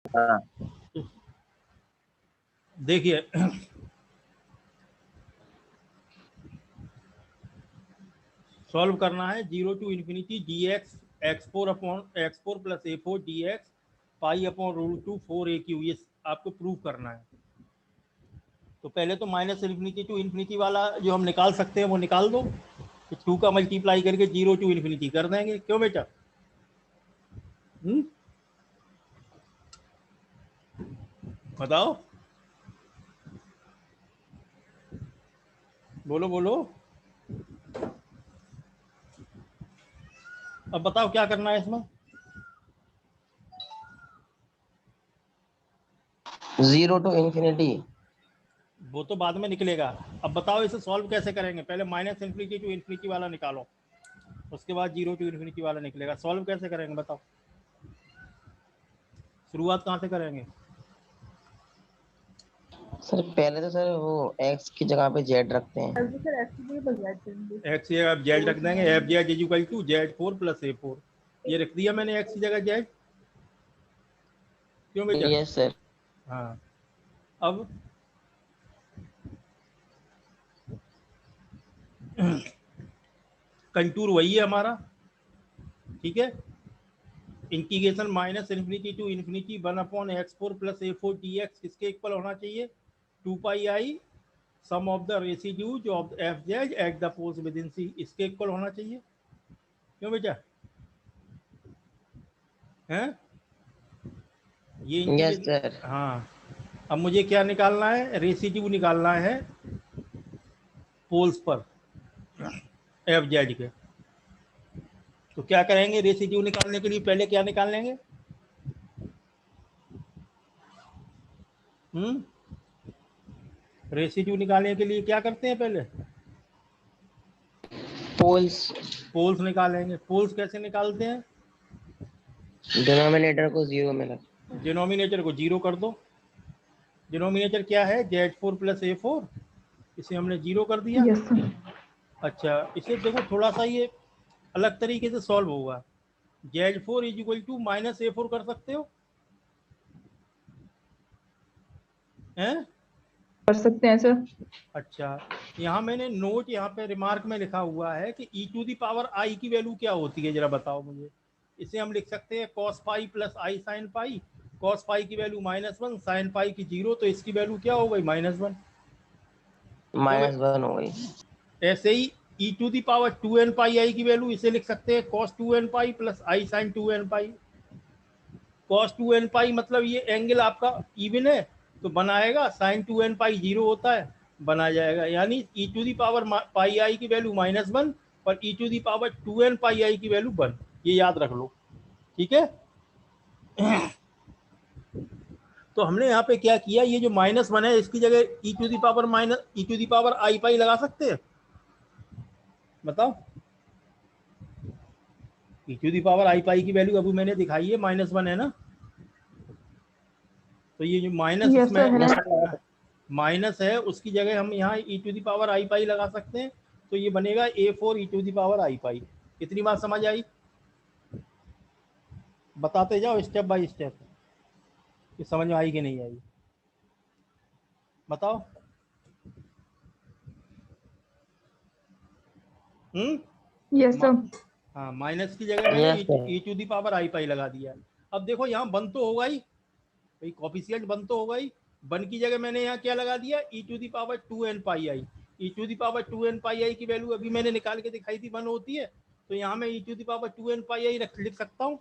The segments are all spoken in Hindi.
हाँ। देखिए सॉल्व करना है 0 to infinity d x x4 upon x4 plus a4 d x pi upon root two 4a3, ये आपको प्रूव करना है। तो पहले तो माइनस इन्फिनिटी टू इन्फिनिटी वाला जो हम निकाल सकते हैं वो निकाल दो, तो 2 का मल्टीप्लाई करके 0 टू इन्फिनिटी कर देंगे। क्यों बेटा? बताओ, बोलो बोलो, अब बताओ क्या करना है इसमें। 0 टू इन्फिनिटी। वो तो बाद में निकलेगा। अब बताओ इसे सॉल्व कैसे करेंगे। पहले माइनस इन्फिनिटी टू इन्फिनिटी वाला निकालो, उसके बाद 0 टू इन्फिनिटी वाला निकलेगा। सॉल्व कैसे करेंगे बताओ, शुरुआत कहाँ से करेंगे? सर पहले तो सर वो x की जगह पे z रखते हैं। एक्स की जगह जेड रख देंगे। F z is equal to Z4 plus A4, ये रख दिया मैंने एक्स की जगह जेड। क्यों बेटा? Yes sir. हाँ। अब कंटूर वही है हमारा, ठीक है। Integration minus infinity to infinity 1 upon x4 plus A4 dx किसके इक्वल होना चाहिए? 2 pi i sum of the residues of f z at the poles within C, इसके इक्वल होना चाहिए। क्यों बेटा? हैं? ये यस इंटीग्रेशन। सर। हाँ। अब मुझे क्या निकालना है? रेसिड्यू निकालना है पोल्स पर एफ जेड के। तो क्या करेंगे रेसिड्यू निकालने के लिए? पहले क्या निकाल लेंगे? रेसिड्यू निकालने के लिए क्या करते हैं? पहले पोल्स। पोल्स निकालेंगे। पोल्स कैसे निकालते हैं? डिनोमिनेटर को 0 में रख। डिनोमिनेटर को 0 कर दो। डिनोमिनेटर क्या है? Z4 प्लस A4, इसे हमने 0 कर दिया। Yes sir. अच्छा, इसे देखो थोड़ा सा ये अलग तरीके से सॉल्व होगा। Z4 is equal to minus A4 कर सकते हो हैं? कर सकते हैं सर। अच्छा, यहाँ मैंने नोट यहाँ पे रिमार्क में लिखा हुआ है कि e to the power i की वैल्यू क्या होती है, जरा बताओ मुझे। इसे हम लिख सकते हैं cos pi plus i sine pi. cos पाई की वैल्यू -1, साइन पाई की 0, तो इसकी वैल्यू क्या हो गई? -1। क्यों भाई? -1 हो गई। ऐसे ही e to the power 2n pi i की वैल्यू इसे लिख सकते हैं cos 2n pi plus i sine 2n pi. cos 2n pi मतलब ये एंगल आपका इवन है तो बनाएगा, साइन 2n पाई 0 होता है, बना जाएगा। यानी e to the power pi i की वैल्यू -1 और e to the power 2n pi i की वैल्यू 1, ये याद रख लो, ठीक है। तो हमने यहाँ पे क्या किया, ये जो -1 है इसकी जगह e to the power i pi लगा सकते हैं। बताओ, e to the power i पाई की वैल्यू अभी मैंने दिखाई है, -1 है ना। तो ये जो माइनस यस इसमें सर है। Yes sir. माइनस है उसकी जगह हम यहाँ e to the power i pi लगा सकते हैं। तो ये बनेगा A4 e to the power i pi. कितनी बात समझ आई? बताते जाओ स्टेप बाय स्टेप कि समझ में आई कि नहीं आई, बताओ। Yes sir. हाँ, माइनस की जगह मैंने yes sir. e to the power i pi लगा दिया। अब देखो यहाँ बन तो होगा ही भाई, कॉफिशिएंट बन तो होगा ही। बन की जगह मैंने यहाँ क्या लगा दिया? e to the power 2n pi i. e to the power 2n pi i की वैल्यू अभी मैंने निकाल के दिखाई थी 1 होती है, तो यहाँ मैं e to the power 2n pi i लिख सकता हूँ।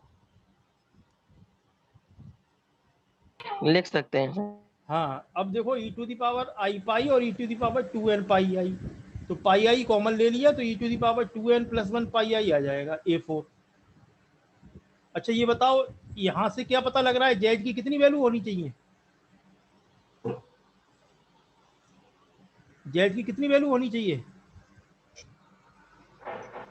लिख सकते हैं सर। हाँ, अब देखो e to the power i pi और e to the power 2n pi i, तो पाई आई कॉमन ले लिया तो e to the power 2n प्लस 1 पाई आई आ जाएगा A4। अच्छा ये बताओ, यहाँ से क्या पता लग रहा है जेड की कितनी वैल्यू होनी चाहिए? जेड की कितनी वैल्यू होनी चाहिए?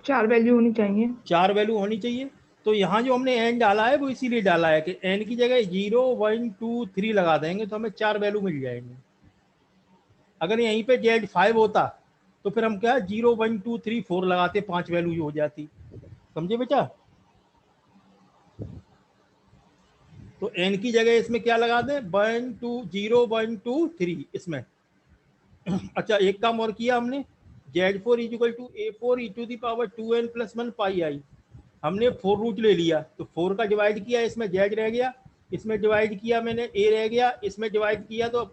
4 वैल्यू होनी चाहिए। 4 वैल्यू होनी चाहिए। तो यहाँ जो हमने एन डाला है वो इसीलिए डाला है कि एन की जगह 0 1 2 3 लगा देंगे तो हमें 4 वैल्यू मिल जाएंगे। अगर यहीं पे जेड 5 होता तो फिर हम क्या 0 1 2 3 4 लगाते, 5 वैल्यू हो जाती। समझे बेटा? तो n की जगह इसमें क्या लगा दें, 1 2 0 1 2 3 इसमें। अच्छा एक काम और किया हमने, Z4 equal to A4 e to the power 2n प्लस 1 पाई आई। हमने 4 रूट ले लिया तो 4 का डिवाइड किया, इसमें Z रह गया, इसमें डिवाइड किया मैंने A रह गया, इसमें डिवाइड किया तो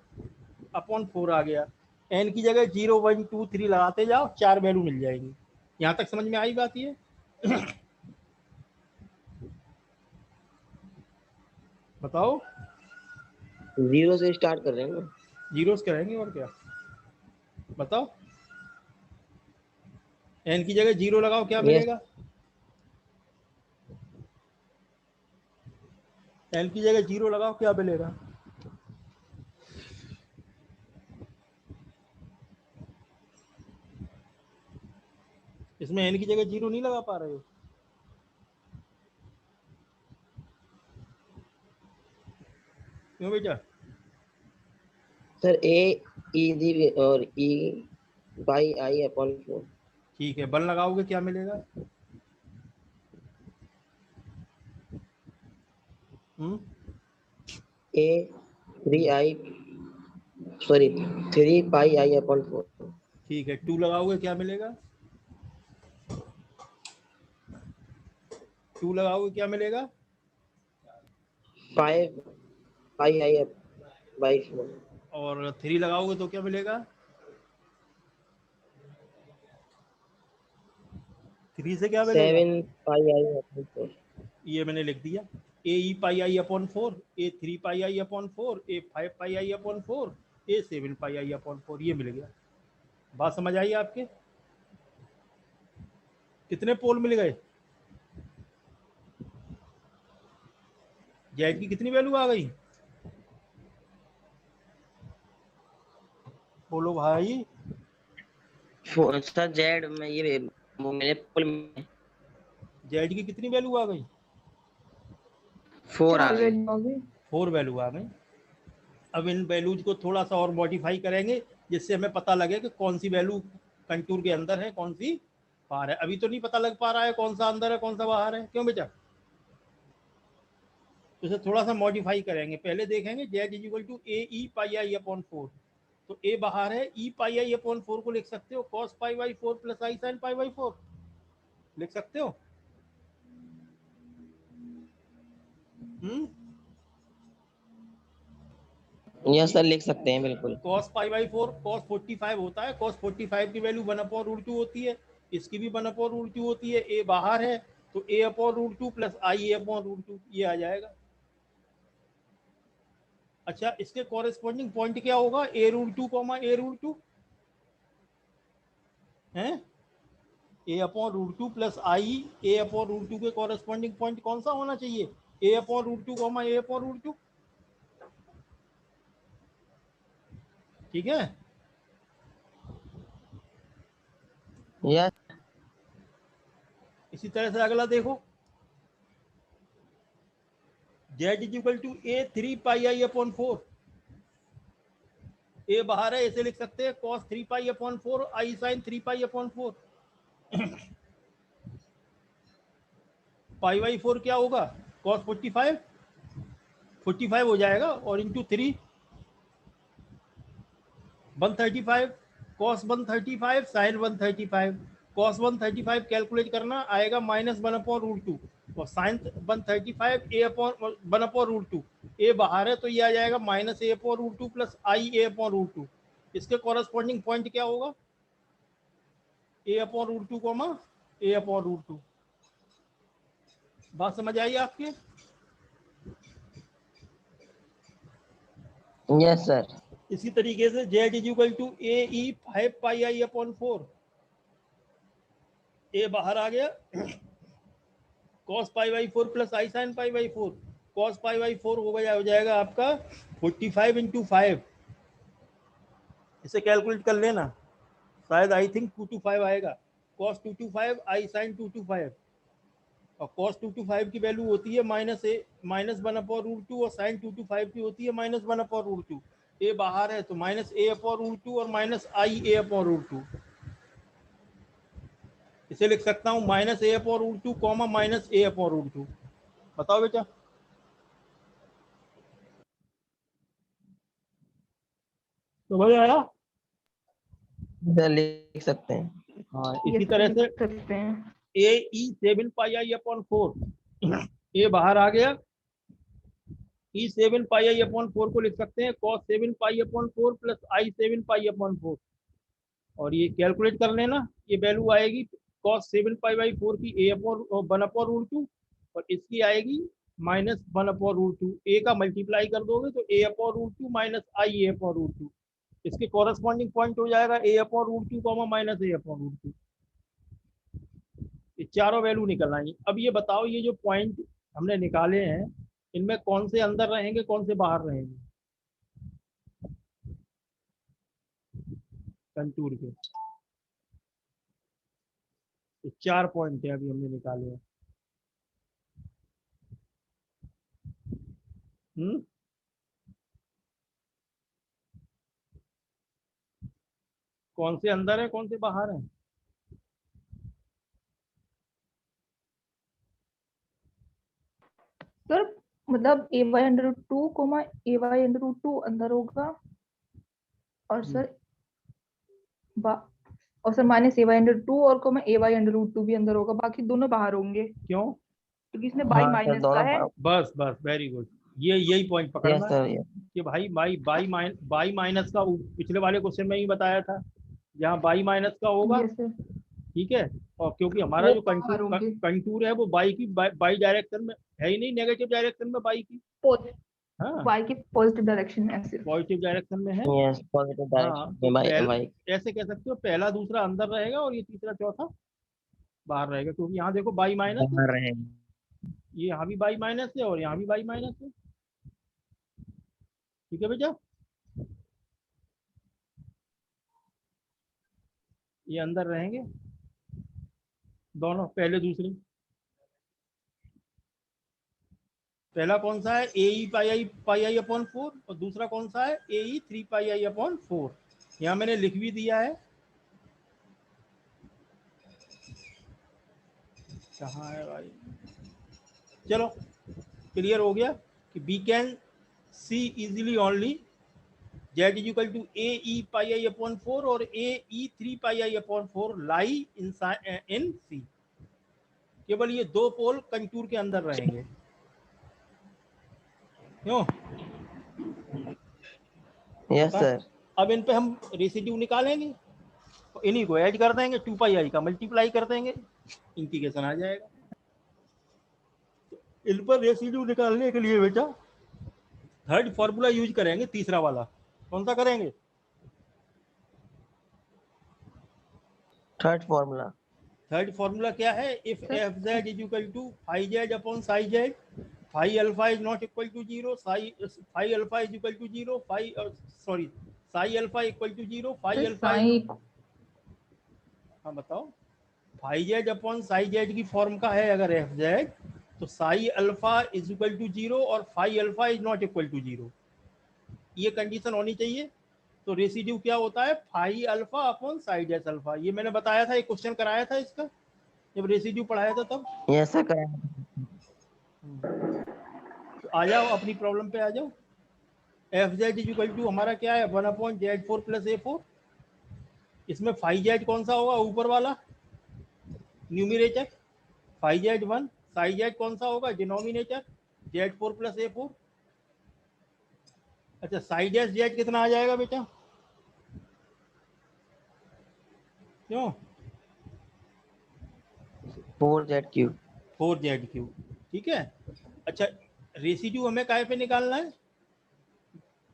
अपॉन 4 आ गया। n की जगह 0 1 2 3 लगाते जाओ, 4 वैल्यू मिल जाएंगी। यहाँ तक समझ में आई बात ये? बताओ। 0 से स्टार्ट कर रहे हैं ना। जीरो से करेंगे और क्या, बताओ। n की जगह 0 लगाओ, क्या यस मिलेगा? n की जगह 0 लगाओ, क्या मिलेगा? इसमें n की जगह 0 नहीं लगा पा रहे हो? क्यों बेटा? सर ए ई दी और ई बाई आई अपॉन 4। ठीक है, 1 लगाओगे क्या मिलेगा? ए 3 आई सॉरी 3 पाई आई अपॉन 4। ठीक है, 2 लगाओगे क्या मिलेगा? 2 लगाओगे क्या मिलेगा? 5 पाई आई बाई 4। और 3 लगाओगे तो क्या मिलेगा? 3 से क्या मिलेगा? 7 पाई आई अपॉन 4। ये मैंने लिख दिया, ए e pi i upon 4, A 3 pi i upon 4, A 5 pi i upon 4, A 7 pi i upon 4। ये मिल गया। बात समझ आई आपके? कितने पोल मिल गए? जेड की कितनी वैल्यू आ गई? बोलो भाई। सर जेड में ये वो मेरे पोल में जेड की कितनी वैल्यू आ गई? 4 आ 4 गई। वैल्यू आ गई। 4 वैल्यू आ गई। अब इन वैल्यूज को थोड़ा सा और मॉडिफाई करेंगे, जिससे हमें पता लगे कि कौन सी वैल्यू कंटूर के अंदर है, कौन सी बाहर है। अभी तो नहीं पता लग पा रहा है कौन सा अंदर है कौन सा बाहर है, क्यों बेटा? तो इसे थोड़ा सा मॉडिफाई करेंगे। पहले देखेंगे z is equal to a e pi i upon 4। तो ए बाहर है, ई पाई आई अपॉन 4 को लिख सकते हो cos pi by 4 plus i sine pi by 4, लिख सकते हो। यस सर लिख सकते हैं बिल्कुल। कॉस पाई बाई 4 कॉस 45 होता है, कॉस 45 की वैल्यू 1 अपॉन रूट 2 होती है, इसकी भी 1 अपॉन रूट 2 होती है। ए बाहर है तो ए upon root 2 plus i a upon root 2 ये आ जाएगा। अच्छा इसके कॉरेस्पॉन्डिंग पॉइंट क्या होगा? A root 2 comma a root 2 है, a upon root 2 plus i a upon root 2 के कॉरेस्पॉन्डिंग पॉइंट कौन सा होना चाहिए? A upon root 2 comma a upon root 2। ठीक है। यस इसी तरह से अगला देखो, z is equal to a 3 pi i upon 4। A बाहर है, ऐसे लिख सकते हैं cos 3 pi upon 4 i sign 3 pi upon 4। Pi by 4 क्या होगा? कॉस 45 हो जाएगा और into 3 135, cos 135 sine 135। Cos 135 calculate करना आएगा माइनस 1 अपॉन रूट 2 और sine 135 a upon 1 upon root 2। A बाहर है तो ये आ जाएगा minus a upon root 2 plus i a upon root 2। इसके कॉरेस्पॉन्डिंग पॉइंट क्या होगा? A upon root 2 comma a upon root 2। बात समझ आई आपके? Yes sir. इसी तरीके से z is equal to a e 5 pi i upon 4। A बाहर आ गया, cos pi by 4 plus i sine pi by 4। Cos pi by 4 हो जाएगा आपका 45 इंटू 5। इसे कैलकुलेट कर लेना, शायद आई थिंक 225 आएगा। कॉस 225 आई साइन 225 और कॉस 225 की वैल्यू होती है माइनस 1 अपॉन रूट 2 और साइन 225 की होती है माइनस 1 अपॉन रूट 2। ए बाहर है तो माइनस ए अपॉन रूट 2 और minus I a upon root 2। इसे लिख सकता हूँ minus a upon root 2 comma minus a upon root 2। बताओ बेटा। समझ आया? इधर लिख सकते हैं। हाँ, ये इसी तरह से लिख सकते हैं। ए 7 पाई आई अपॉन 4 ए बाहर आ गया, ई 7 पाई आई अपॉन 4 को लिख सकते हैं cos 7 पाई अपॉन 4 प्लस आई 7 पाई अपॉन 4, और ये कैलकुलेट कर लेना, ये वैल्यू आएगी cos 7 पाई बाई 4 की ए अपॉन 1 अपॉन रूट 2, और इसकी आएगी माइनस 1 अपॉन रूट 2। ए का मल्टीप्लाई कर दोगे तो ए upon root 2 minus I a upon root 2, इसके कॉरेस्पॉन्डिंग पॉइंट हो जाएगा ए upon root 2 comma minus a upon root 2। ये चारों वैल्यू निकल आएंगी। अब ये बताओ, ये जो पॉइंट हमने निकाले हैं, इनमें कौन से अंदर रहेंगे, कौन से बाहर रहेंगे कंटूर के? ये 4 पॉइंट है अभी हमने निकाले हैं। कौन से अंदर है, कौन से बाहर है? सर मतलब ए वाई अंडर रूट 2 कोमा ए वाई अंडर रूट 2 अंदर होगा, और सर और सर माइनस ए वाई अंडर 2 और कोमा ए वाई अंडर रूट 2 भी अंदर होगा, बाकी दोनों बाहर होंगे क्यों? क्योंकि इसमें बाई हाँ सर, माइनस का दोनों है। बस बस, वेरी गुड, ये यही पॉइंट यस पकड़ना है सर, यस। कि भाई बाई माइनस का पिछले वाले क्वेश्चन में ही बताया था, जहाँ बाई माइनस का होगा, यस सर, ठीक है, और क्योंकि हमारा वो जो बाहर होंगे। कंटूर है वो बाई की बाई डायरेक्शन में है ही नहीं, नेगेटिव डायरेक्शन में बाई की, हाँ वाई की पॉजिटिव डायरेक्शन में है सिर्फ। पॉजिटिव डायरेक्शन में है। यस, पॉजिटिव हाँ, डायरेक्शन तो में बाई। ऐसे कह सकते हो, पहला दूसरा अंदर रहेगा और ये तीसरा चौथा बाहर रहेगा, क्योंकि यहाँ देखो बाई माइनस है, बाहर रहेंगे। ये यहाँ भी बाई माइनस है और यहाँ भी बाई माइनस है, ठीक है बेटा? ये अंदर रहेंगे दोनों, पहले दूसरे। पहला कौन सा है, ए ई पाई आई अपॉन 4, और दूसरा कौन सा है, ए ई 3 पाई आई अपॉन 4। यहाँ मैंने लिख भी दिया है, कहाँ है भाई, चलो क्लियर हो गया कि we can see easily only z is equal to a e pi i upon 4 और ए ई 3 पाई आई अपॉन 4 लाई इन सी। केवल ये दो पोल कंटूर के अंदर रहेंगे, क्यों? Yes sir. अब इन पे हम रेसिड्यू निकालेंगे, तो इन्हीं को ऐड कर देंगे, 2 पाई आई का मल्टीप्लाई कर देंगे, इंटीग्रेशन आ जाएगा। तो इन पर रेसिड्यू निकालने के लिए बेटा थर्ड फॉर्मूला यूज करेंगे, तीसरा वाला। कौन सा करेंगे? Third formula. थर्ड फॉर्मूला क्या है, if f z is equal to phi z upon psi z, phi alpha is not equal to 0, phi alpha is equal to 0, sorry psi alpha equal to 0, phi alpha. हाँ बताओ, phi z upon psi z की फॉर्म का है अगर एफ जेड, तो psi alpha is equal to 0 और phi alpha is not equal to 0, ये कंडीशन होनी चाहिए। तो रेसिड्यू क्या होता है, phi alpha upon psi dash alpha. ये मैंने बताया था, एक क्वेश्चन कराया था इसका जब रेसिड्यू पढ़ाया था तब। यस सर, तो आ जाओ अपनी प्रॉब्लम पे आ जाओ। F z is equal to हमारा क्या है, 1 अपॉन जेड 4 प्लस ए 4। इसमें फाई जेड कौन सा होगा, ऊपर वाला numerator, phi z 1, psi z कौन सा होगा, डिनोमिनेटर जेड 4 प्लस ए 4। अच्छा, साई डैश जेड कितना आ जाएगा बेटा, क्यों? 4z3। 4z3, ठीक है। अच्छा, रेसिड्यू हमें काय पे निकालना है,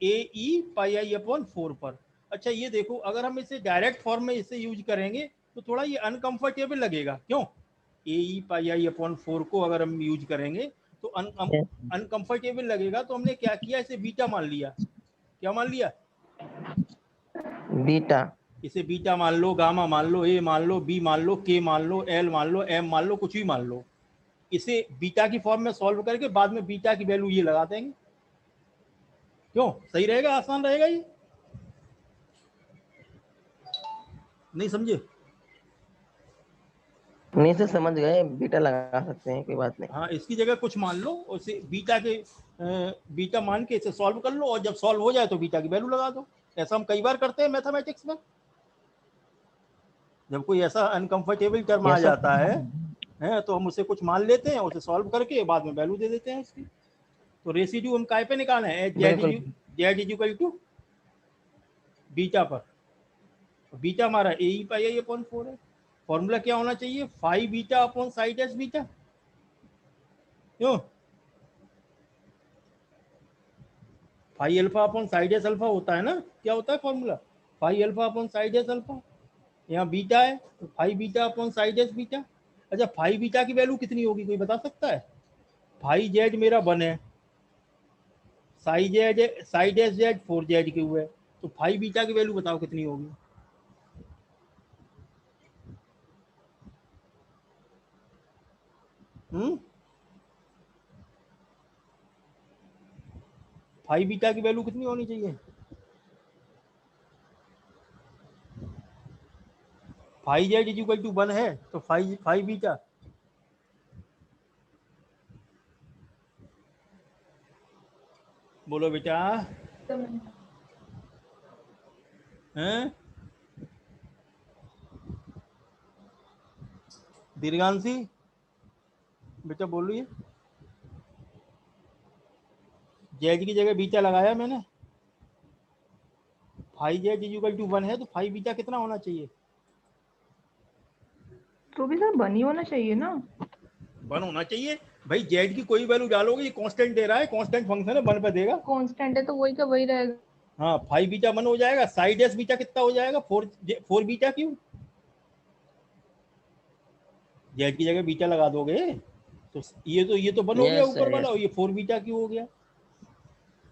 ए ई पाई आई अपॉन 4 पर। अच्छा ये देखो, अगर हम इसे डायरेक्ट फॉर्म में इसे यूज करेंगे तो थोड़ा ये अनकंफर्टेबल लगेगा, क्यों? ए ई पाई आई अपॉन 4 को अगर हम यूज करेंगे तो अनकंफर्टेबल लगेगा। तो हमने क्या किया, इसे बीटा मान लिया। क्या मान लिया? बीटा। इसे बीटा मान लो, गामा मान लो, ए मान लो, बी मान लो, के मान लो, एल मान लो, एम मान लो, कुछ भी मान लो। इसे बीटा की फॉर्म में सॉल्व करके बाद में बीटा की वैल्यू ये लगा देंगे, क्यों? सही रहेगा, आसान रहेगा ये, नहीं समझे? नहीं सर, समझ गए, बीटा लगा सकते हैं, कोई बात नहीं। हाँ, इसकी जगह कुछ मान लो, उसे बीटा मान के इसे सॉल्व कर लो, और जब सॉल्व हो जाए तो बीटा की वैल्यू लगा दो। ऐसा हम कई बार करते हैं मैथमेटिक्स में, जब कोई ऐसा अनकंफर्टेबल टर्म आ Yes, sir. जाता है तो हम उसे कुछ मान लेते हैं, उसे सॉल्व करके बाद में वैल्यू दे देते हैं उसकी। तो रेसिड्यू हम काय पे निकाले हैं, बिल्कुल। जेड इक्वल टू बीटा पर। बीटा हमारा ए ई पाई आई अपॉन 4 है। फॉर्मूला क्या होना चाहिए, 5 beta upon side S beta, क्यों 5 alpha upon side S alpha होता है ना, क्या होता है formula, 5 alpha upon side S alpha. यहाँ बीटा है तो 5 beta upon side S beta. अच्छा 5 बीटा की वैल्यू कितनी होगी, कोई बता सकता है? 5 जेड मेरा 1 है, साइड एस जेड 4 जेड के हुए, तो 5 बीटा की वैल्यू बताओ कितनी होगी। हम्म 5 बीटा की वैल्यू कितनी होनी चाहिए? 5 जेड इज इक्वल टू 1 है तो 5 बीटा, बोलो बेटा हैं, दीर्घांशी बेटा बोलिए। जेड की जगह बीटा लगाया मैंने, 5 जेड इज इक्वल टू 1 है तो 5 बीटा कितना होना चाहिए? तो भी सर बनी होना चाहिए ना। 1 होना चाहिए भाई, जेड की कोई वैल्यू डालोगे, ये कांस्टेंट दे रहा है, कांस्टेंट फंक्शन है, 1 पे देगा। कांस्टेंट है तो वही का वही रहेगा। हाँ 5 बीटा 1 हो जाएगा, साइड एस बीटा कितना हो जाएगा, 4 बीटा क्यों, जेड की जगह बीटा लगा दोगे तो ये तो 1 हो गया Yes, sir. ऊपर वाला, Yes. और ये 4 बीटा क्यों हो गया।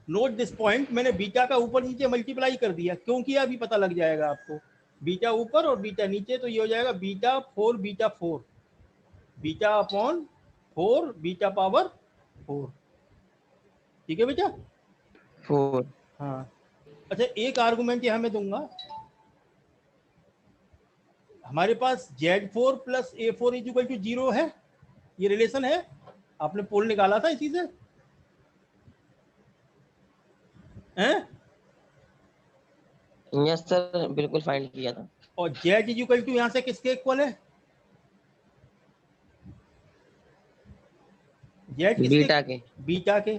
नोट दिस पॉइंट, मैंने बीटा का ऊपर नीचे मल्टीप्लाई कर दिया, क्यों किया अभी पता लग जाएगा आपको। बीटा ऊपर और बीटा नीचे, तो ये हो जाएगा beta 4 beta 4, beta upon 4 beta power 4, ठीक है बेटा। 4. हाँ अच्छा एक आर्गुमेंट यहाँ मैं दूंगा, हमारे पास Z4 plus A4 is equal to 0 है, ये रिलेशन है, आपने पोल निकाला था इसी से हैं? Yes, sir. बिल्कुल फाइंड किया था. और Z इज इक्वल टू यहाँ से किसके इक्वल है, Z किसके, बीटा के. बीटा के।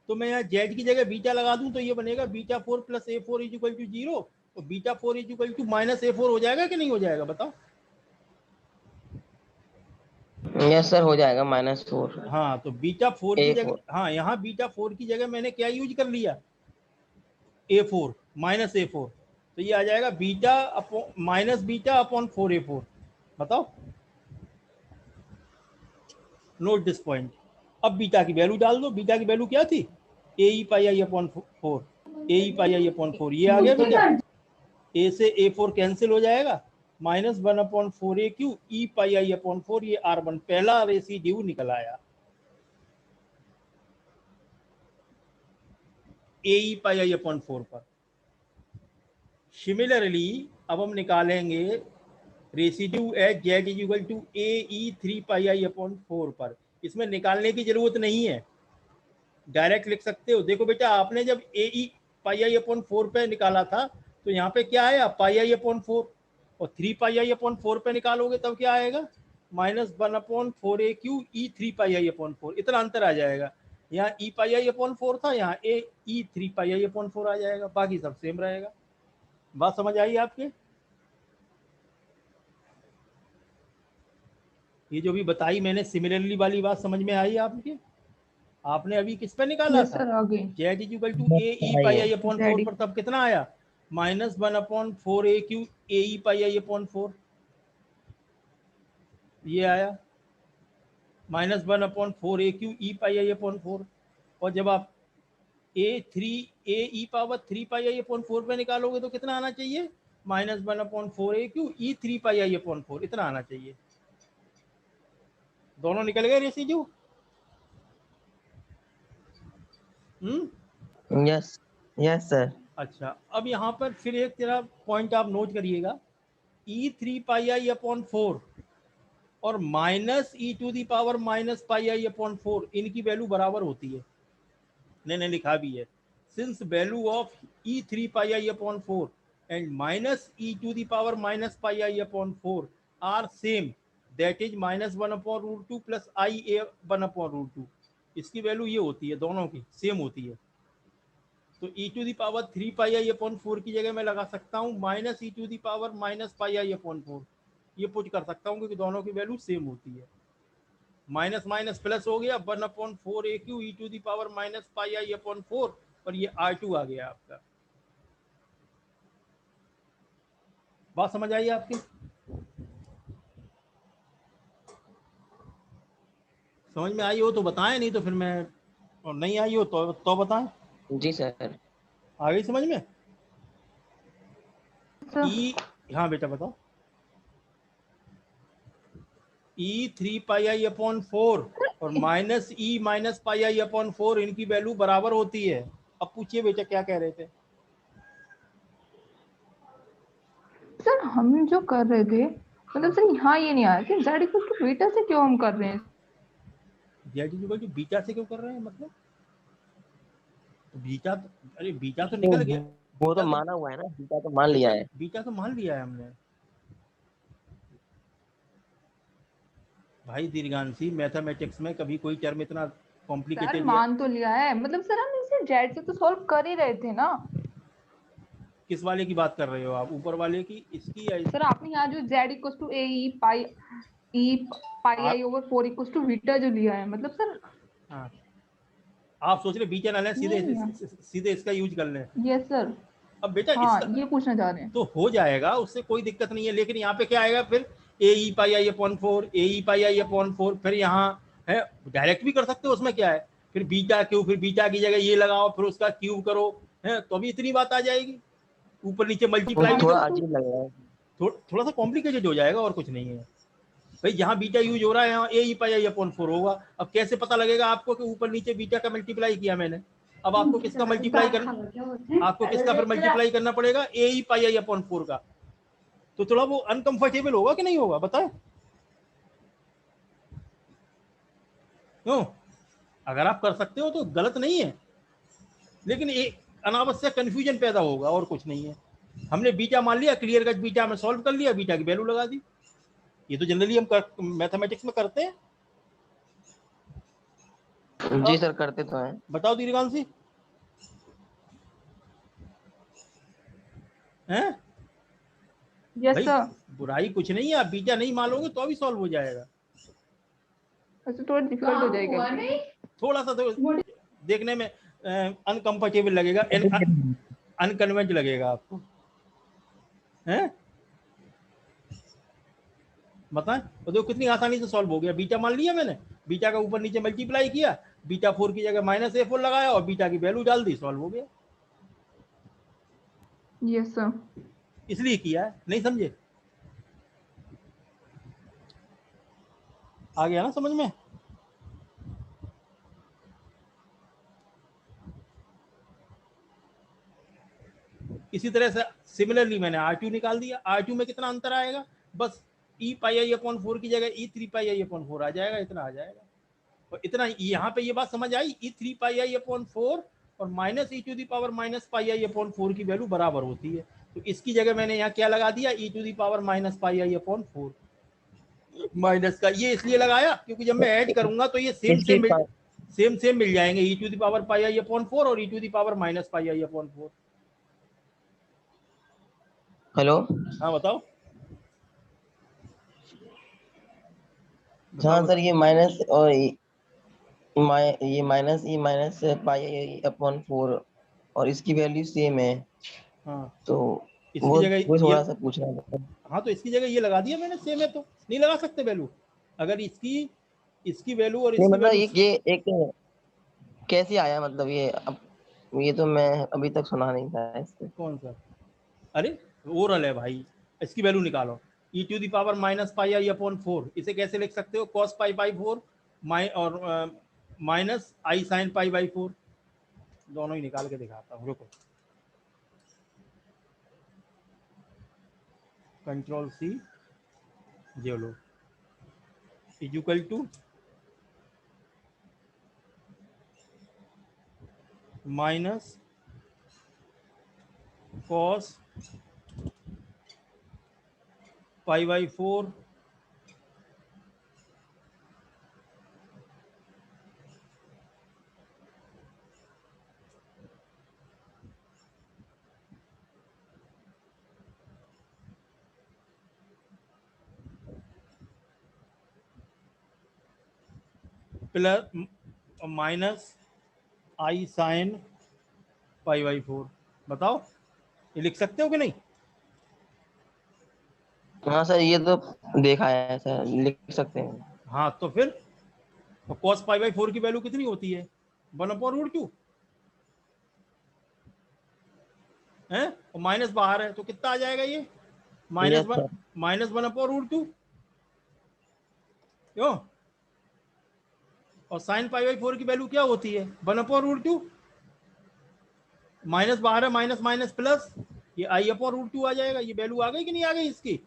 तो मैं यहाँ Z की जगह बीटा लगा दूं तो ये बनेगा beta 4 plus A4 is equal to 0, और beta 4 is equal to minus A4 हो जाएगा कि नहीं हो जाएगा बताओ। Yes, sir. हो जाएगा -4. हाँ तो बीटा 4 की जगह, A4. हाँ यहाँ बीटा 4 की जगह मैंने क्या यूज कर लिया, A4 माइनस A4, तो ये आ जाएगा beta upon minus beta upon 4A4, बताओ। नोट दिस पॉइंट, अब बीटा की वैल्यू डाल दो, बीटा की वैल्यू क्या थी, ए e pi i upon 4, A e pi i upon 4, ये आ गया बेटा, ए से A4 कैंसिल हो जाएगा, -1 upon 4AQ E pi i upon 4, ये R1 पहला रेसिड्यू निकल आया, ए ई पाई आई अपॉन 4 पर। सिमिलरली अब हम निकालेंगे residue at z is equal to a e 3 pi i upon 4 पर। इसमें निकालने की जरूरत नहीं है, डायरेक्ट लिख सकते हो। देखो बेटा आपने जब ए ई पाई आई अपॉन 4 पे निकाला था तो यहाँ पे क्या आया, पाई आई अपॉन 4, और 3 पाई आई अपॉन 4 पे निकालोगे तब क्या आएगा, -1 upon 4AQ E 3 pi i upon 4, इतना अंतर आ जाएगा। यहाँ ई पाई आई अपॉन 4 था, यहाँ ए ई 3 पाई आई अपॉन 4 आ जाएगा, बाकी सब सेम रहेगा। बात समझ आई आपके, ये जो भी बताई मैंने सिमिलरली वाली बात समझ में आई आपके? आपने अभी किस पे निकाला Yes, था, sir, आगे z is equal to a e pi i upon 4 पर, तब कितना आया, -1 upon 4AQ A e pi i upon 4, ये आया -1 upon 4AQ E pi i upon 4। और जब आप ए ई पावर 3 पाई आई अपॉन 4 पे निकालोगे तो कितना आना चाहिए, -1 upon 4AQ E 3 pi i upon 4, इतना आना चाहिए। दोनों निकल गए रेसिड्यू। Yes. Yes, sir. अच्छा अब यहाँ पर फिर एक तेरा पॉइंट आप नोट करिएगा, ई 3 पाई आई अपॉन 4 और -e⁻⁻⁻⁴ इनकी वैल्यू बराबर होती है, मैंने लिखा भी है, since value of e 3 pi I upon 4 and minus e to the power minus pi I upon 4 are same, that is minus 1 upon root 2 plus I a 1 upon root 2, इसकी वैल्यू ये होती है, दोनों की सेम होती है। तो e to the power 3 pi i upon 4 की जगह मैं लगा सकता हूँ minus e to the power minus pi i upon 4, ये पुट कर सकता हूँ क्योंकि दोनों की वैल्यू सेम होती है। माइनस माइनस प्लस हो गया 1 upon 4 a cube e to the power minus pi i upon 4 और ये R2 आ गया आपका। बात समझ आई आपकी? समझ में आई हो तो बताएं, नहीं तो फिर मैं, और नहीं आई हो तो बताएं। जी सर। आ गई समझ में? सर ई, हाँ बेटा बताओ। ई 3 पाई आई अपॉन 4 और minus e minus pi i upon 4 इनकी वैल्यू बराबर होती है। अब पूछिए बेटा क्या कह रहे थे? सर हम जो कर रहे थे, मतलब सर यहाँ ये नहीं आया कि जेड इक्वल टू बीटा से क्यों हम कर रहे हैं। जेड इक्वल टू बीटा से क्यों कर रहे हैं मतलब? तो बीटा, अरे बीटा तो वो निकल गया, वो तो माना हुआ है ना, बीटा तो मान लिया है। बीटा तो मान लिया है हमने भाई। दीर्घांशी मैथमेटिक्स में कभी कोई टर्म इतना सर कॉम्प्लिकेटेड या मान तो लिया है, मतलब सर हम इसे जेड से तो सॉल्व कर ही रहे थे ना। किस वाले की बात कर रहे हो आप, ऊपर वाले की, इसकी या सर आपने यहाँ जो z equal to a e pi i over 4 equal to beta जो लिया है, मतलब सर। हाँ, आप सोच रहे बीटा ना लें, सीधे नहीं, सीधे इसका यूज कर लें। Yes sir. अब बेटा हाँ इसका ये पूछना चाह रहे हैं। तो हो जाएगा, उससे कोई दिक्कत नहीं है, लेकिन यहाँ पे क्या आएगा फिर ए e pi i upon 4, A e pi i upon 4, फिर यहाँ है डायरेक्ट भी कर सकते हो, उसमें क्या है, फिर बीटा क्यू, फिर बीटा की जगह ये लगाओ, फिर उसका क्यूब करो, है तो अभी इतनी बात आ जाएगी, ऊपर नीचे वो मल्टीप्लाई भी थोड़ा तो अजीब लग रहा है। थोड़ा सा कॉम्प्लिकेटेड हो जाएगा और कुछ नहीं है भाई। जहाँ बीटा यूज हो रहा है यहाँ ए ई पाई आई अपॉन 4 होगा। अब कैसे पता लगेगा आपको कि ऊपर नीचे बीटा का मल्टीप्लाई किया मैंने? अब आपको किसका मल्टीप्लाई करना, आपको किसका फिर मल्टीप्लाई करना पड़ेगा, ए ई पाई आई अपॉन 4 का। तो थोड़ा वो अनकंफर्टेबल होगा कि नहीं होगा बताए? क्यों? अगर आप कर सकते हो तो गलत नहीं है, लेकिन एक अनावश्यक कंफ्यूजन पैदा होगा और कुछ नहीं है। हमने बीटा मान लिया, क्लियर कट बीटा में सॉल्व कर लिया, बीटा की वैल्यू लगा दी। ये तो जनरली हम मैथमेटिक्स में करते हैं। जी सर करते तो हैं। बताओ दीर्घांशी, हैं? यस भाई सर। बुराई कुछ नहीं है, आप बीटा नहीं मानोगे तो अभी सॉल्व हो जाएगा। अच्छा थोड़ा डिफिकल्ट हो जाएगा। थोड़ा सा तो देखने में अनकंफर्टेबल लगेगा, अनकन्वेंट लगेगा आपको, हैं? बताएं, तो देखो कितनी आसानी से सॉल्व हो गया। बीटा मान लिया मैंने, बीटा का ऊपर नीचे मल्टीप्लाई किया, बीटा 4 की जगह माइनस ए 4 लगाया और बीटा की वैल्यू डाल दी, सॉल्व हो गया। Yes sir. इसलिए किया है, नहीं समझे? आ गया ना समझ में? इसी तरह से सिमिलरली मैंने R2 निकाल दिया। R2 में कितना अंतर आएगा, बस ई पाई आई अपॉन 4 की जगह ई 3 पाई आई अपॉन 4 आ जाएगा, इतना आ जाएगा। और इतना यहाँ पे ये बात समझ आई, ई 3 पाई आई अपॉन 4 और minus e to the power minus pi i upon 4 की वैल्यू बराबर होती है। तो इसकी जगह मैंने यहाँ क्या लगा दिया, e to the power minus pi i upon 4 minus का, ये इसलिए लगाया क्योंकि जब मैं ऐड करूंगा तो ये सेम मिल जाएंगे, e to the power pi i upon 4 और e to the power minus pi i upon 4। Hello. हाँ बताओ। हाँ सर, ये माइनस और ये minus e minus pi upon 4 और इसकी वैल्यू सेम है, हाँ तो इसकी जगह वो ये, थोड़ा सा पूछना था। हाँ तो इसकी जगह ये लगा दिया मैंने, सेम है तो नहीं लगा सकते वैल्यू? अगर इसकी वैल्यू और नहीं इसकी मतलब वैल्यू, ये एक कैसे आया, मतलब ये अब ये तो मैं अभी तक सुना नहीं था इससे। कौन सा? अरे ओरल है भाई। इसकी वैल्यू निकालो, e to the power minus pi i upon 4, इसे कैसे लिख सकते हो, कॉस पाई बाई 4 और minus i sine pi by 4। दोनों ही निकाल के दिखाता हूँ, रुको। कंट्रोल सी, ये लो, equal to minus cos pi/4 plus minus i sine pi/4। बताओ ये लिख सकते हो कि नहीं? हाँ सर, ये तो देखा है सर, लिख सकते हैं। हाँ तो फिर तो cos pi/4 की वैल्यू कितनी होती है? 1/√2 है, और माइनस बाहर है तो कितना आ जाएगा ये? Yes sir. माइनस 1/√2 क्यों? और साइन pi/4 की वैल्यू क्या होती है? 1/√2। माइनस बाहर है, माइनस माइनस प्लस, ये i/√2 आ जाएगा। ये वैल्यू आ गई कि नहीं आ गई इसकी?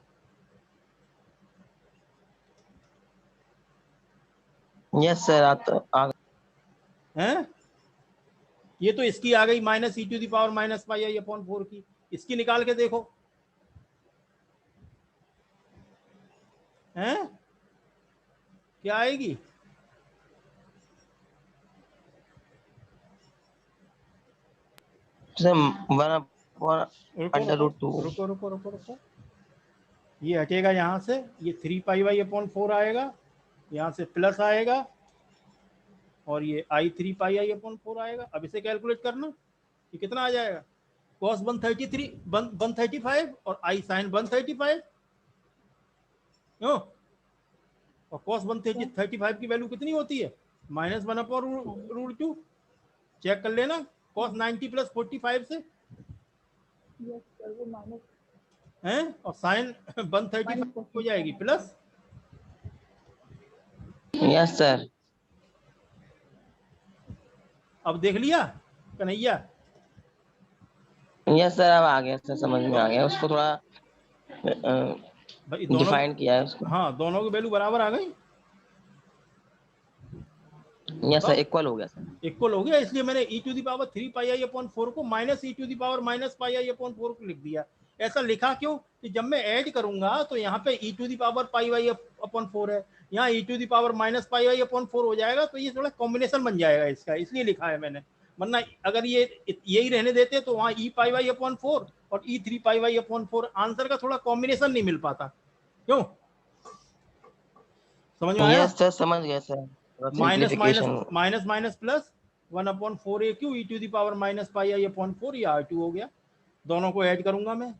यस सर, हैं? ये तो इसकी आ गई माइनस e⁻⁻⁴ की। इसकी निकाल के देखो। हैं? क्या आएगी? सर 1/√2। रुको रुको रुको रुको, ये हटेगा यहाँ से, ये 3πi/4 आएगा, यहाँ से प्लस आएगा, और ये i3πi/4 आएगा। अब इसे कैलकुलेट करना, ये कितना आ जाएगा? cos 135 और i sin 135 क्यों? और cos 135 की वैल्यू कितनी होती है? माइनस 1/√2। चेक कर लेना cos 90 + 45 से, यस सर, वो माइनस हैं, और साइन 135 हो जाएगी प्लस। Yes sir. अब देख लिया कन्हैया? यस सर, अब आ गया सर, समझ में आ गया। उसको थोड़ा भाई दोनों, डिफाइन किया है उसको। हाँ दोनों की वैल्यू बराबर आ गई। यस सर, इक्वल हो गया सर। इक्वल हो गया, इसलिए मैंने e⁻³ को माइनस e⁻⁻⁴ को लिख दिया। ऐसा लिखा क्यों कि जब मैं ऐड करूंगा तो यहाँ पे e⁻πy/4 है, यहाँ e⁻−πy/4 हो जाएगा, तो ये थोड़ा कॉम्बिनेशन बन जाएगा इसका, इसलिए लिखा है मैंने। वरना अगर ये यही रहने देते तो वहाँ e⁻πy/4 और e⁻3πy/4 आंसर का थोड़ा कॉम्बिनेशन नहीं मिल पाता। क्यों? समझ में आया? यस सर, समझ गया sir. Minus minus simplification. Minus minus plus 1/4 e⁻−πi/4, ये r2 हो गया। दोनों को ऐड करूंगा मैं,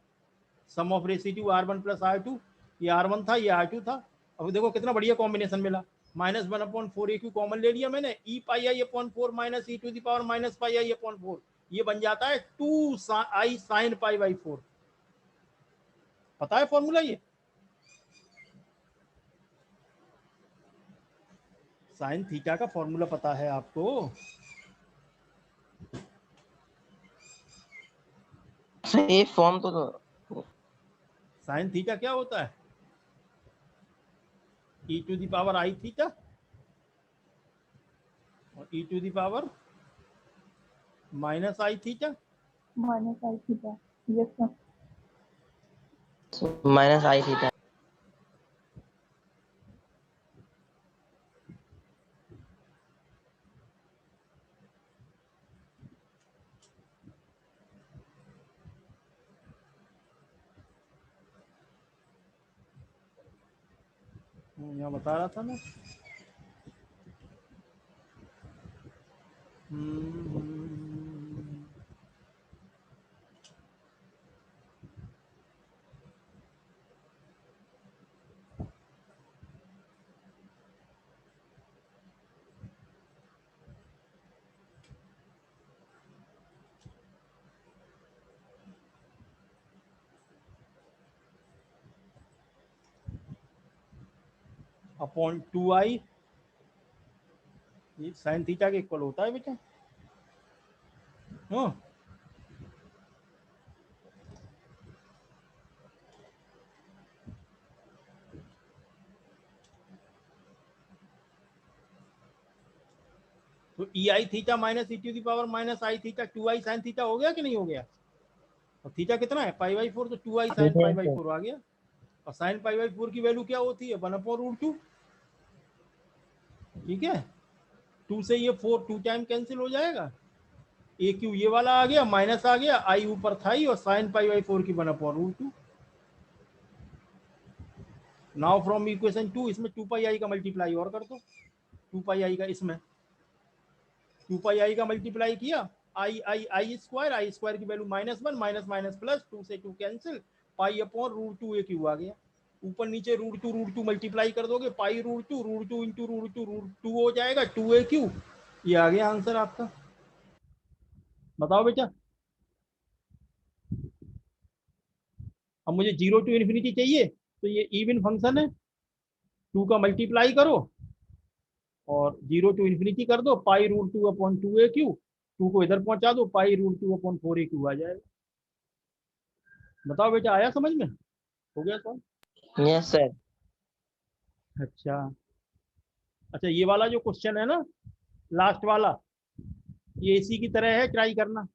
सम ऑफ रेसिड्यू r1 + r2, ये r1 था, ये r2 था। अब देखो कितना बढ़िया कॉम्बिनेशन मिला। -1/4 कॉमन ले लिया मैंने, e⁻πi/4 माइनस e⁻−πi/4, ये बन जाता है 2i sin π/4। पता है फॉर्मूला ये? साइन थीटा का फॉर्मूला पता है आपको? सर ये फॉर्म तो साइन थीटा क्या होता है? e⁻i थीटा और e⁻−i theta. Minus I theta. Yes sir. -i theta. यहाँ बता रहा था मैं। अपॉन 2i, ये साइन थीटा के इक्वल होता है बेटा। हाँ, तो e i theta minus e⁻−i theta 2i sin theta हो गया कि नहीं हो गया? और थीटा कितना है π/4, तो 2i sin π/4 आ गया। और sin π/4 की वैल्यू क्या होती है 1/√2। ठीक है, 2 से ये 4 2 टाइम कैंसिल हो जाएगा, ए क्यू ये वाला आ गया, माइनस आ गया, आई ऊपर था ही, और sin π/4 की 1/√2। नाउ फ्रॉम इक्वेशन 2 इसमें 2πi का मल्टीप्लाई और कर दो, 2πi का इसमें 2πi का मल्टीप्लाई किया, आई स्क्वायर की वैल्यू -1 माइनस प्लस 2 से 2 कैंसिल, π/√2 ए क्यू आ गया। ऊपर नीचे √2 मल्टीप्लाई कर दोगे, π√2 इंटू √2 हो जाएगा 2a क्यू। ये आ गया आंसर आपका। बताओ बेटा, अब मुझे 0 to ∞ चाहिए, तो ये इवन फंक्शन है, 2 का मल्टीप्लाई करो और 0 to ∞ कर दो, π√2/2a क्यू, 2 को इधर पहुंचा दो, π√2/4a क्यू आ जाएगा। बताओ बेटा, आया समझ में? हो गया सॉल्व? Yes sir. अच्छा, ये वाला जो क्वेश्चन है ना, लास्ट वाला, ये इसी की तरह है, ट्राई करना।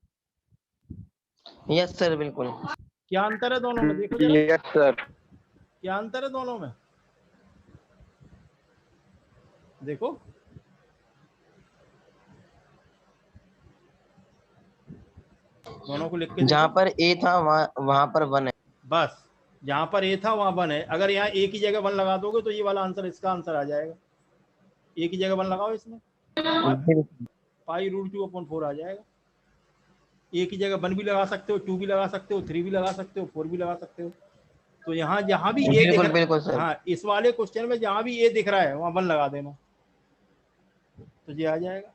यस सर बिल्कुल। क्या अंतर है दोनों में, देखो जरा। Yes sir. क्या अंतर है दोनों में, देखो। दोनों को लिख के जहाँ पर ए था वहां पर 1 है। बस, जहां पर ए था वहां 1 है। अगर यहाँ ए की जगह 1 लगा दोगे तो ये वाला आंसर, इसका आंसर आ जाएगा। ए की जगह 1 लगाओ इसमें, π√2/4 आ जाएगा। ए की जगह 1 भी लगा सकते हो, 2 भी लगा सकते हो, 3 भी लगा सकते हो, 4 भी लगा सकते हो। तो यहाँ जहां भी ए दिख रहा है, बिल्कुल सर। हाँ, इस वाले क्वेश्चन में जहां भी ए दिख रहा है वहां 1 लगा देना, तो ये आ जाएगा।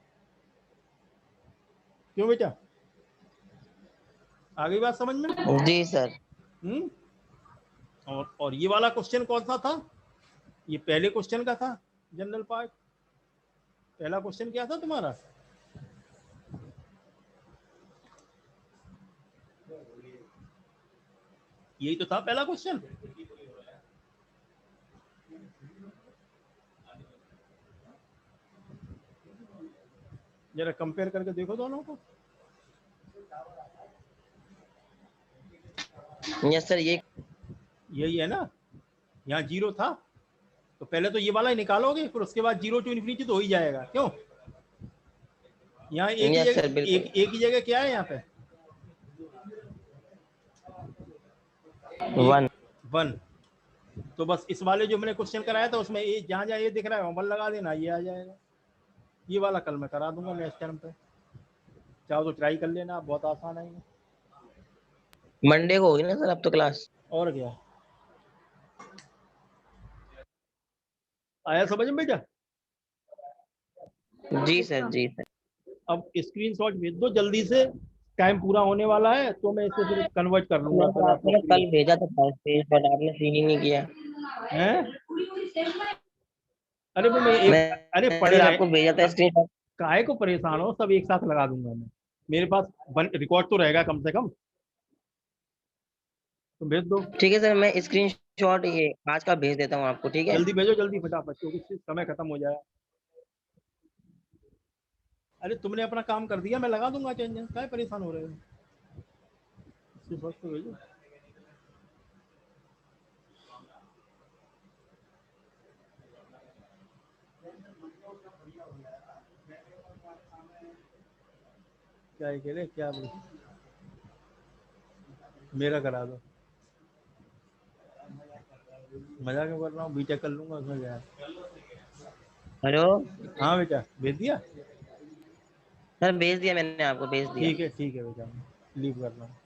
क्यों बेटा, आ गई बात समझ में? जी सर। और ये वाला क्वेश्चन कौन सा था? ये पहले क्वेश्चन का था, जनरल पार्ट। पहला क्वेश्चन क्या था तुम्हारा? यही तो था पहला क्वेश्चन। जरा कंपेयर करके देखो दोनों को। यस सर, यही है ना, यहाँ 0 था, तो पहले तो ये वाला ही निकालोगे, फिर उसके बाद 0 to ∞ तो हो ही जाएगा। क्यों, यहाँ एक ही जगह क्या है, यहाँ पे 1। तो बस इस वाले जो मैंने क्वेश्चन कराया था उसमें जहाँ जहाँ ये दिख रहा है 1 लगा देना, ये आ जाएगा। ये वाला कल मैं करा दूंगा नेक्स्ट टाइम पे, चाहो तो ट्राई कर लेना, बहुत आसान है। मंडे को होगी ना सर अब तो क्लास? और क्या, आया समझ में बेटा? जी सर, जी सर। अब स्क्रीनशॉट भेज दो जल्दी से, टाइम पूरा होने वाला है, तो मैं इसे फिर कन्वर्ट कर लूंगा। तो आपने कल भेजा था फर्स्ट पेज, बट आपने सीन ही नहीं किया हैं? अरे वो अरे पढ़े आपको भेजा था स्क्रीनशॉट। काहे को परेशान हो, सब एक साथ लगा दूंगा मैं, मेरे पास रिकॉर्ड तो रहेगा कम से कम, तो भेज दो। ठीक है सर, मैं स्क्रीनशॉट ये आज का भेज देता हूँ आपको, ठीक है? जल्दी भेजो, जल्दी फटाफट, क्योंकि समय खत्म हो जाएगा। अरे तुमने अपना काम कर दिया, मैं लगा दूंगा चेंज, काहे परेशान हो रहे हो? तो भेजो। क्या अकेले क्या बोल, मेरा करा दो, मजाक कर रहा हूँ, बीटेक कर लूंगा उसमें क्या है। हेलो, हाँ बेटा, भेज दिया सर भेज दिया मैंने आपको, भेज दिया। ठीक है बेटा, लीव कर रहा हूँ।